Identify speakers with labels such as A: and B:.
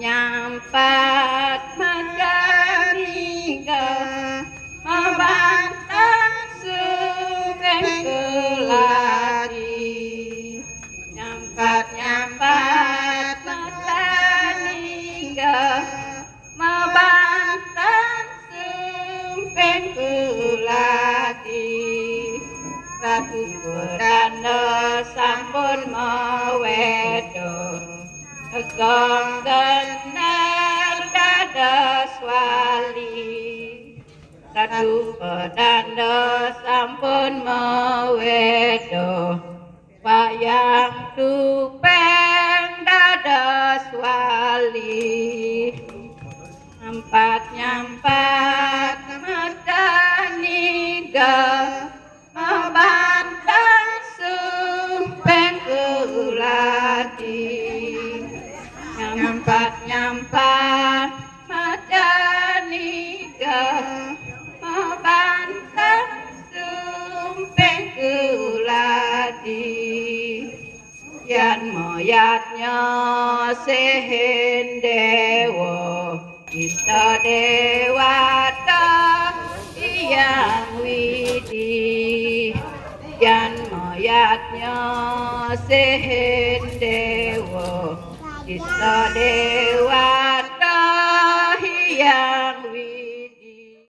A: nyampat madaniga mabantang subeng keladi nyampat madaniga mabantang subeng keladi Ratu Purana sampun mawedo Agong genar dados wali Ratu Purana sampun mawedo wayang tupeng dados wali nyampat madaniga mabantang sumpeng kuladi nyampat madaniga mabantang sumpeng kuladi yan moyatnya sehendewo Ista dewata yang widi yan moyatnya sehendewo Ista dewata yang widi